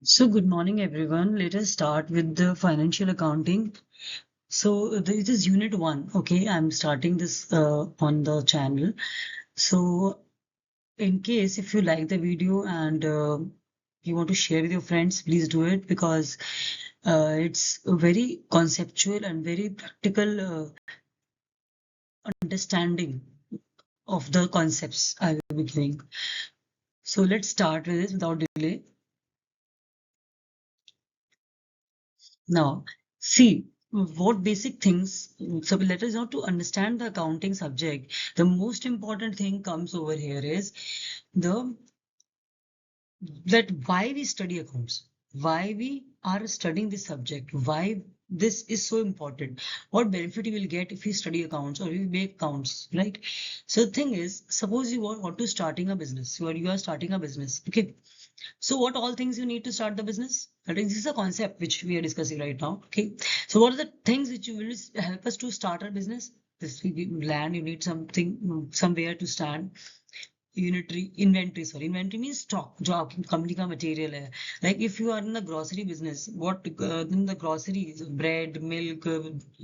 So good morning, everyone. Let us start with the financial accounting. So it is unit 1. Okay, I'm starting this on the channel. So in case if you like the video and you want to share with your friends, please do it because it's a very conceptual and very practical understanding of the concepts I will be giving. So let's start with this without delay. Now, see what basic things. So let us know to understand the accounting subject. The most important thing comes over here is the that why we study accounts, why we are studying this subject, why this is so important, what benefit you will get if you study accounts or you make accounts, right? So the thing is, suppose you want to starting a business, you are starting a business, okay? So what all things you need to start the business? I think this is a concept which we are discussing right now. Okay. So what are the things which will help us to start our business? This land, you need something, somewhere to stand. Inventory, inventory means stock जो आपकी company का material है. Like if you are in the grocery business, what in the groceries, bread, milk,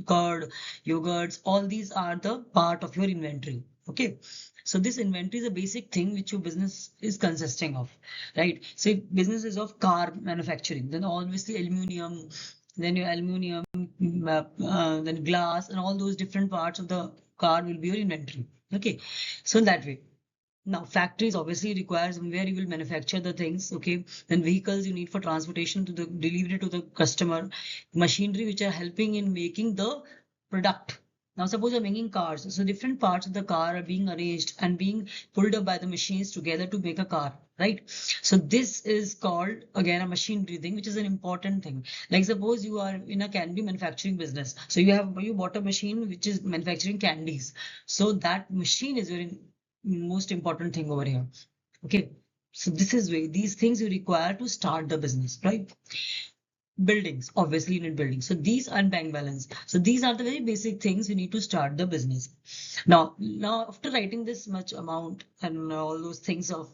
curd, yogurts, all these are the part of your inventory. Okay, so this inventory is a basic thing which your business is consisting of, right? So if business is of car manufacturing, then obviously aluminium, then your aluminium, then glass, and all those different parts of the car will be your inventory. Okay, so in that way. Now, factories obviously requires where you will manufacture the things, okay? Then vehicles you need for transportation to the delivery to the customer, machinery which are helping in making the product. Now, suppose you're making cars, so different parts of the car are being arranged and being pulled up by the machines together to make a car, right? So this is called again a machinery thing, which is an important thing. Like suppose you are in a candy manufacturing business, so you bought a machine which is manufacturing candies. So that machine is your most important thing over here. Okay. So this is way these things you require to start the business, right? Buildings, obviously you need buildings. So these are bank balance. So these are the very basic things you need to start the business. Now after writing this much amount and all those things of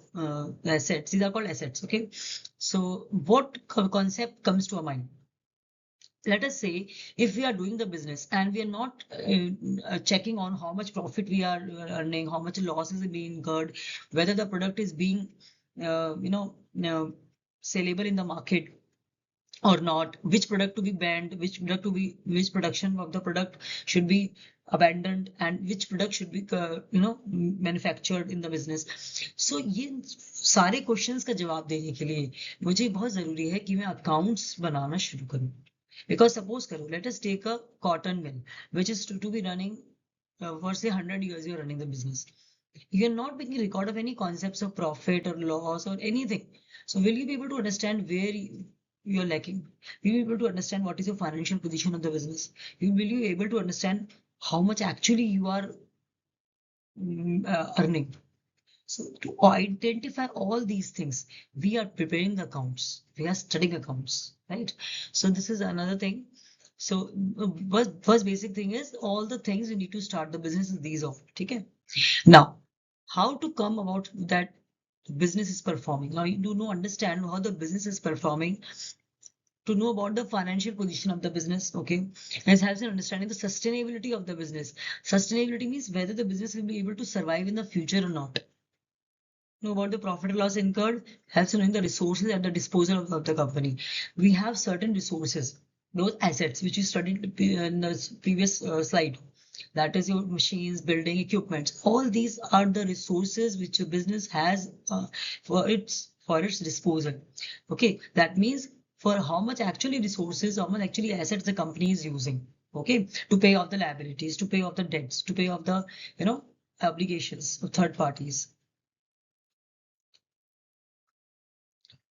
assets, these are called assets. Okay. So what concept comes to our mind? Let us say if we are doing the business and we are not checking on how much profit we are earning, how much loss is being incurred, whether the product is being sellable in the market or not, which product to be banned, which production of the product should be abandoned, and which product should be manufactured in the business. So ये सारे questions का जवाब देने के लिए मुझे बहुत जरूरी है कि मैं अकाउंट्स बनाना शुरू करूं. Because suppose karo, let us take a cotton mill, which is to be running for say 100 years, you're running the business. You're not making record of any concepts of profit or loss or anything. So will you be able to understand where you're lacking? Will you be able to understand what is your financial position of the business? Will you be able to understand how much actually you are earning? So to identify all these things, we are preparing the accounts. We are studying accounts, right? So this is another thing. So first basic thing is all the things you need to start the business is these of. Okay. Now, how to come about that business is performing? Now you do not understand how the business is performing to know about the financial position of the business. Okay. And it helps in understanding the sustainability of the business. Sustainability means whether the business will be able to survive in the future or not. Know about the profit or loss incurred, helps in knowing the resources at the disposal of the company. We have certain resources, those assets which you studied in the previous slide. That is your machines, building, equipment. All these are the resources which your business has for its disposal. Okay, that means for how much actually resources, how much actually assets the company is using. Okay, to pay off the liabilities, to pay off the debts, to pay off the obligations of third parties.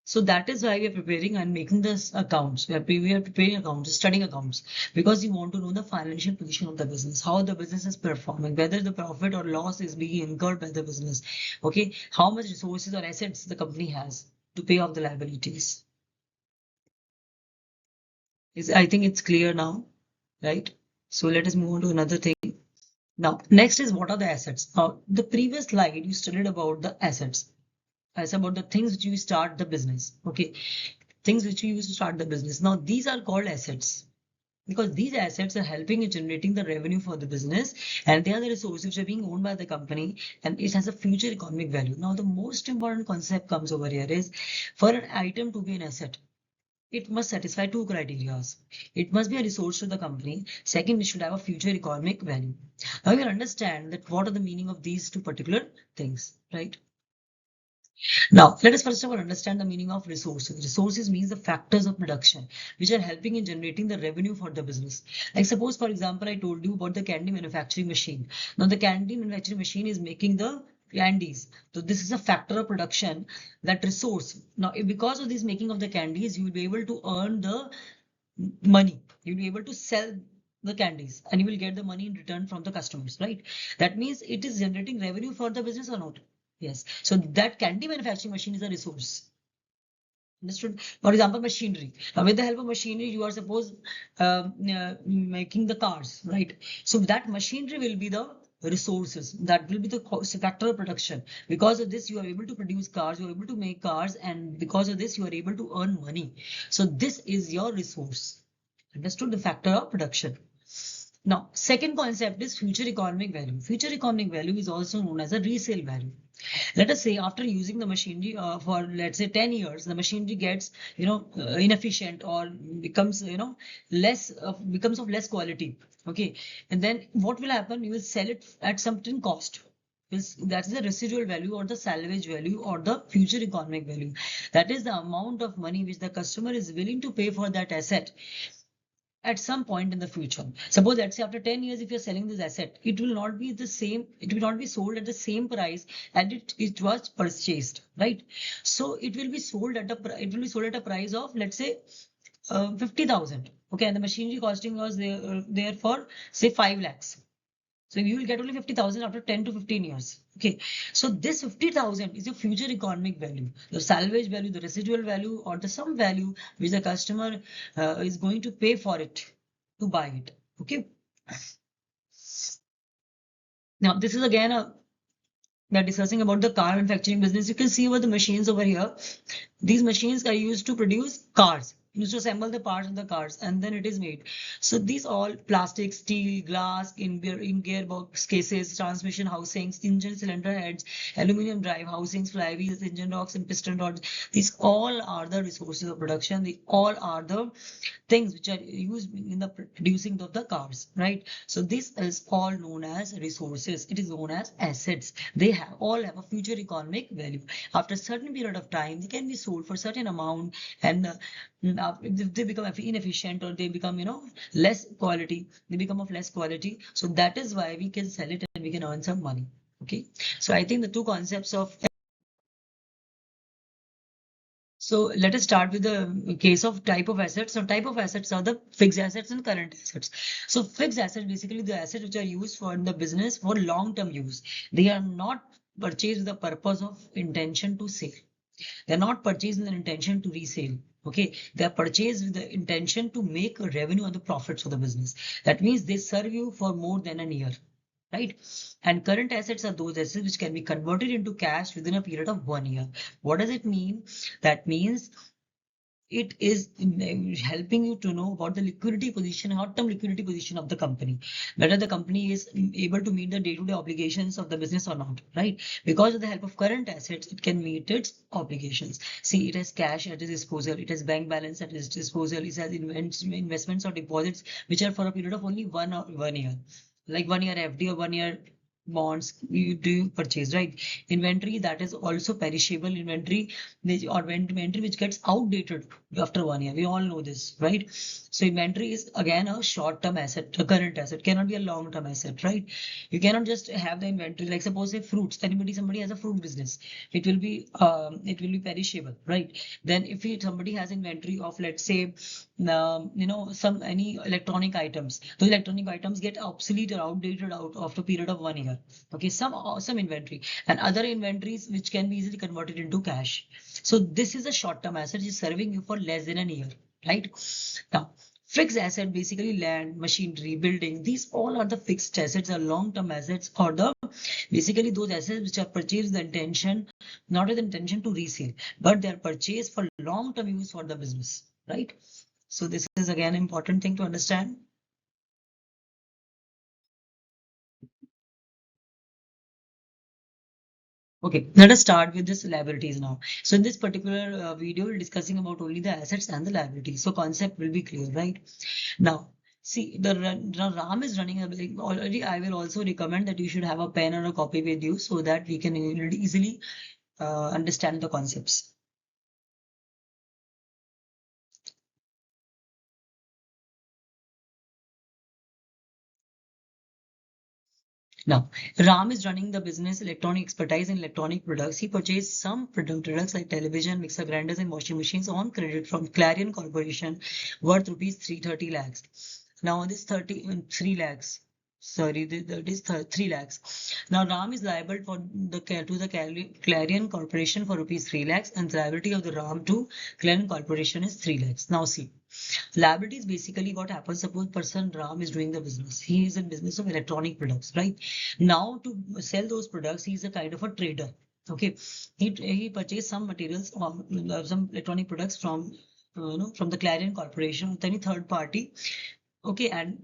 So that is why we are preparing and making this accounts. We are preparing accounts, studying accounts, because you want to know the financial position of the business, how the business is performing, whether the profit or loss is being incurred by the business. Okay, how much resources or assets the company has to pay off the liabilities. I think it's clear now, right? So let us move on to another thing. Now, next is what are the assets? Now, the previous slide you studied about the assets. It's about the things which you start the business. Okay. things which we use to start the business. Now, these are called assets, because these assets are helping in generating the revenue for the business, and they are the resources which are being owned by the company, and it has a future economic value. Now, the most important concept comes over here is, for an item to be an asset, it must satisfy two criteria. It must be a resource to the company. Second, it should have a future economic value. Now you will understand that what are the meaning of these two particular things, right? Now, let us first of all understand the meaning of resources. Resources means the factors of production which are helping in generating the revenue for the business. Like suppose, for example, I told you about the candy manufacturing machine. Now, the candy manufacturing machine is making the candies. So this is a factor of production, that resource. Now, because of this making of the candies, you will be able to earn the money. You'll be able to sell the candies and you will get the money in return from the customers, right? That means it is generating revenue for the business or not? Yes. So that candy manufacturing machine is a resource. Understood? For example, machinery. Now, with the help of machinery, you are suppose making the cars, right? So that machinery will be the resources. That will be the factor of production. Because of this, you are able to produce cars, you are able to make cars, and because of this, you are able to earn money. So this is your resource. Understood? The factor of production. Now, second concept is future economic value. Future economic value is also known as a resale value. Let us say after using the machinery for let's say 10 years, the machinery gets inefficient or becomes becomes of less quality. Okay, and then what will happen? You will sell it at certain cost. That is the residual value or the salvage value or the future economic value. That is the amount of money which the customer is willing to pay for that asset at some point in the future. Suppose let's say after 10 years, if you're selling this asset, it will not be the same, it will not be sold at the same price and it was purchased, right? So it will be sold at a price of let's say 50,000. Okay, and the machinery costing was there for say 5 lakhs. So you will get only 50,000 after 10 to 15 years. Okay, so this 50,000 is your future economic value, the salvage value, the residual value, or the some value which the customer is going to pay for it to buy it. Okay. Now this is again we are discussing about the car manufacturing business. You can see over the machines over here. These machines are used to produce cars. Used to assemble the parts of the cars and then it is made. So these all plastic, steel, glass, in gearbox cases, transmission housings, engine cylinder heads, aluminum drive housings, flywheels, engine rocks, and piston rods. These all are the resources of production. They all are the things which are used in the producing of the cars, right? So this is all known as resources. It is known as assets. They all have a future economic value. After a certain period of time, they can be sold for a certain amount, and if they become inefficient or they become less quality, they become of less quality. So that is why we can sell it and we can earn some money. Okay, so I think the two concepts of So let us start with the case of type of assets. So type of assets are the fixed assets and current assets. So fixed assets, basically the assets which are used for the business for long-term use. They are not purchased with the purpose of intention to sell. They're not purchased with an intention to resale. Okay, they are purchased with the intention to make a revenue on the profits of the business. That means they serve you for more than a year, right? And current assets are those assets which can be converted into cash within a period of 1 year. What does it mean? That means it is helping you to know about the liquidity position, short-term liquidity position of the company, whether the company is able to meet the day-to-day obligations of the business or not, right? Because of the help of current assets, it can meet its obligations. See, it has cash at its disposal, it has bank balance at its disposal, it has investments or deposits which are for a period of only 1 year, like 1 year FD or 1 year bonds you purchase, right? Inventory that is also perishable inventory, or inventory which gets outdated after 1 year. We all know this, right? So inventory is again a short-term asset, a current asset, cannot be a long-term asset, right? You cannot just have the inventory, like suppose say fruits, somebody has a fruit business, it will be perishable, right? Then if somebody has inventory of let's say any electronic items, those electronic items get obsolete or outdated out after a period of 1 year. Okay, some inventory and other inventories which can be easily converted into cash. So this is a short-term asset, is serving you for less than a year, right? Now, fixed asset, basically land, machinery, building, these all are the fixed assets or long-term assets or the Basically those assets which are purchased with the intention, not with the intention to resale, but they are purchased for long-term use for the business, right? So this is again an important thing to understand. Okay, let us start with this liabilities now. So in this particular video, we're discussing about only the assets and the liabilities. So concept will be clear, right? Now, see, the RAM is running already. I will also recommend that you should have a pen or a copy with you so that we can easily understand the concepts. Now, Ram is running the business electronic expertise in electronic products. He purchased some products like television, mixer grinders, and washing machines on credit from Clarion Corporation worth rupees 330 lakhs. Now, this 3 lakhs. Sorry, that is 3 lakhs. Now, Ram is liable for the Clarion Corporation for rupees 3 lakhs, and the liability of the Ram to Clarion Corporation is 3 lakhs. Now, see. Liability is basically what happens. Suppose person Ram is doing the business. He is in business of electronic products, right? Now to sell those products, he is a kind of a trader. Okay, he purchased some materials or some electronic products from from the Clarion Corporation or any third party. Okay, and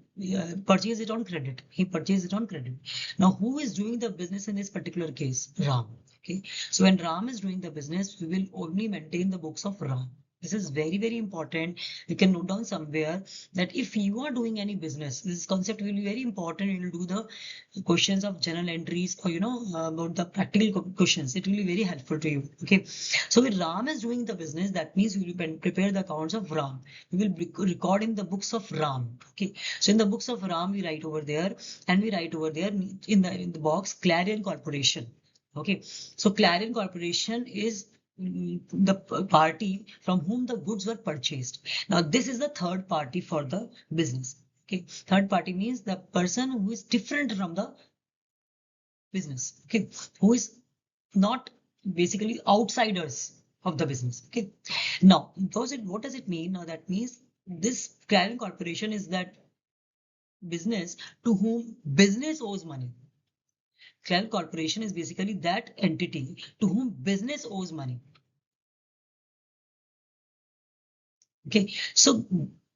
purchase it on credit. He purchased it on credit. Now, who is doing the business in this particular case? Ram. Okay, so when Ram is doing the business, we will only maintain the books of Ram. This is very, very important. You can note down somewhere that if you are doing any business, this concept will be very important. You will do the questions of journal entries or, about the practical questions. It will be very helpful to you. Okay. So when Ram is doing the business, that means you will prepare the accounts of Ram. We will record in the books of Ram. Okay. So in the books of Ram, we write over there and we write over there in the box Clarion Corporation. Okay. So Clarion Corporation is the party from whom the goods were purchased. Now, this is the third party for the business. Okay, third party means the person who is different from the business. Okay, who is not basically outsiders of the business. Okay, now what does it mean? Now that means this Clarion Corporation is that business to whom business owes money. Clarion Corporation is basically that entity to whom business owes money. Okay, so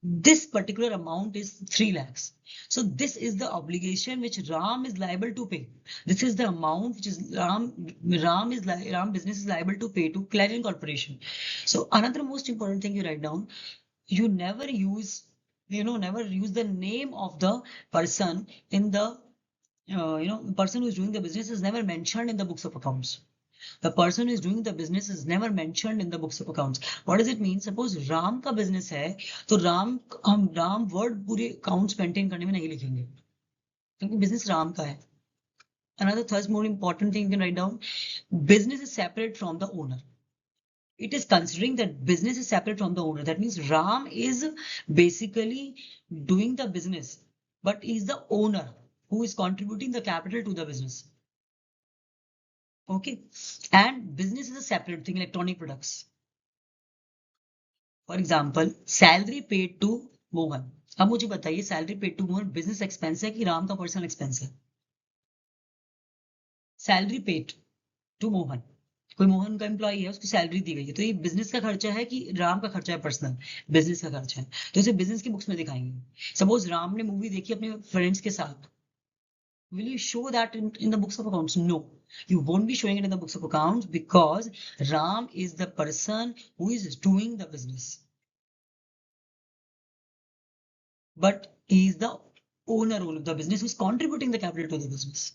this particular amount is 3 lakhs. So this is the obligation which Ram is liable to pay. This is the amount which is Ram business is liable to pay to Clarion Corporation. So another most important thing you write down, you never use the name of the person in the person who is doing the business is never mentioned in the books of accounts. The person who is doing the business is never mentioned in the books of accounts. What does it mean? Suppose Ram का business है, तो हम Ram word पूरे accounts maintain करने में नहीं लिखेंगे, क्योंकि business राम का है. Another third more important thing you can write down: business is separate from the owner. It is considering that business is separate from the owner. That means Ram is basically doing the business, but is the owner who is contributing the capital to the business. Okay, and business is a separate thing, electronic products. For example salary paid to Mohan. अब मुझे बताइए salary paid to Mohan business expense है कि राम का personal expense है? Salary paid to Mohan, कोई मोहन का employ है, उसको सैलरी दी गई है, तो ये बिजनेस का खर्चा है कि राम का खर्चा है, पर्सनल बिजनेस का खर्चा है, तो इसे बिजनेस की बुक्स में दिखाएंगे. सपोज राम ने मूवी देखी अपने फ्रेंड्स के साथ, will you show that in the books of accounts? No, you won't be showing it in the books of accounts because Ram is the person who is doing the business, but he is the owner of the business who's contributing the capital to the business.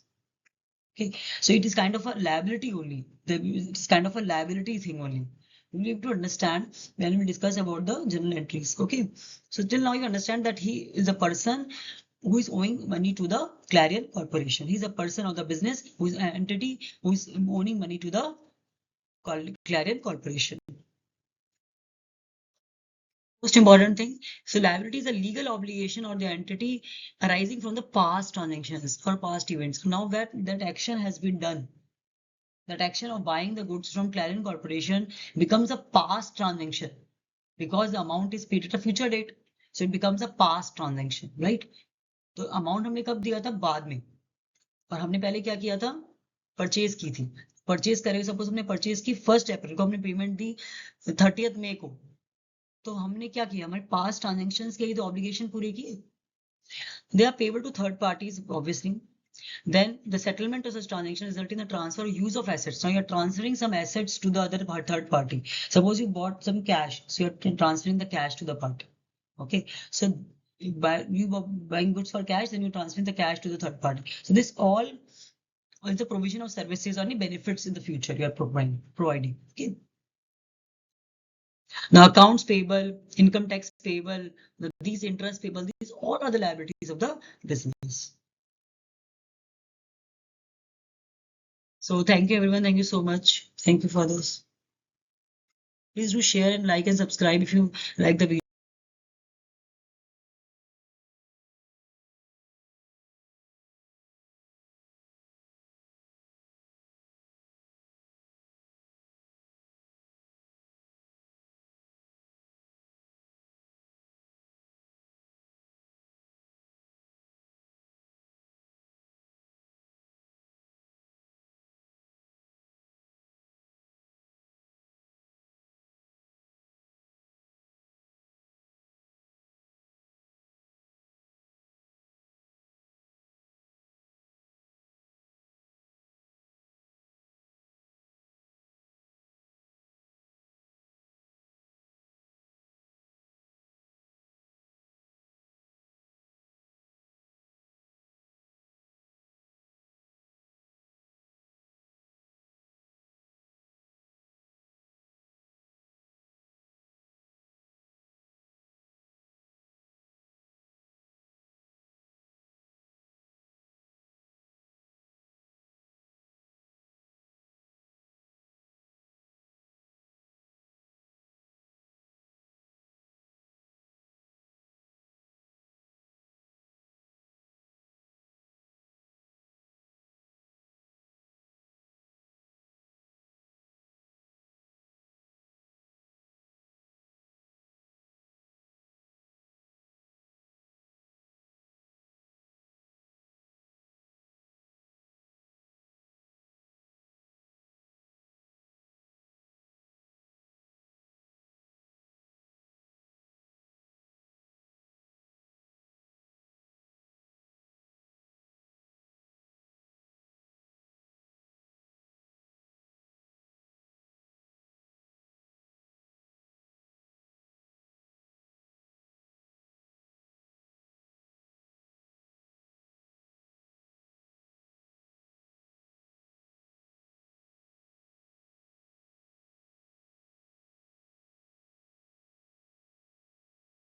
Okay, so it is kind of a liability only. It's kind of a liability thing only. You need to understand when we discuss about the journal entries. Okay, so till now you understand that he is a person who is owing money to the Clarion Corporation. He's a person of the business who is an entity who is owing money to the Clarion Corporation. Most important thing, so liability is a legal obligation or the entity arising from the past transactions or past events. Now that action has been done, that action of buying the goods from Clarion Corporation becomes a past transaction because the amount is paid at a future date. So it becomes a past transaction, right? तो amount हमने कब दिया था? बाद में. और हमने पहले क्या किया था, परचेज की थी। परचेज करेंगे, सपोज हमने परचेज की 1 अप्रैल को, हमने पेमेंट दी 30 मई को, तो हमने क्या किया, हमारे पास ट्रांजेक्शन्स के लिए तो ऑब्लिगेशन पूरी की, they are payable to third parties obviously. Then the settlement of such transaction result in the transfer or use of assets. Now you're transferring some assets to the other third party. Suppose you bought some cash, so you're transferring the cash to the party. Okay, so you buying goods for cash, then you're transferring the cash to the third party. So this all is the provision of services or any benefits in the future you are providing. Okay. Now accounts payable, income tax payable, these interest payable, these all are the liabilities of the business. So thank you everyone. Thank you so much. Thank you for this. Please do share and like and subscribe if you like the video.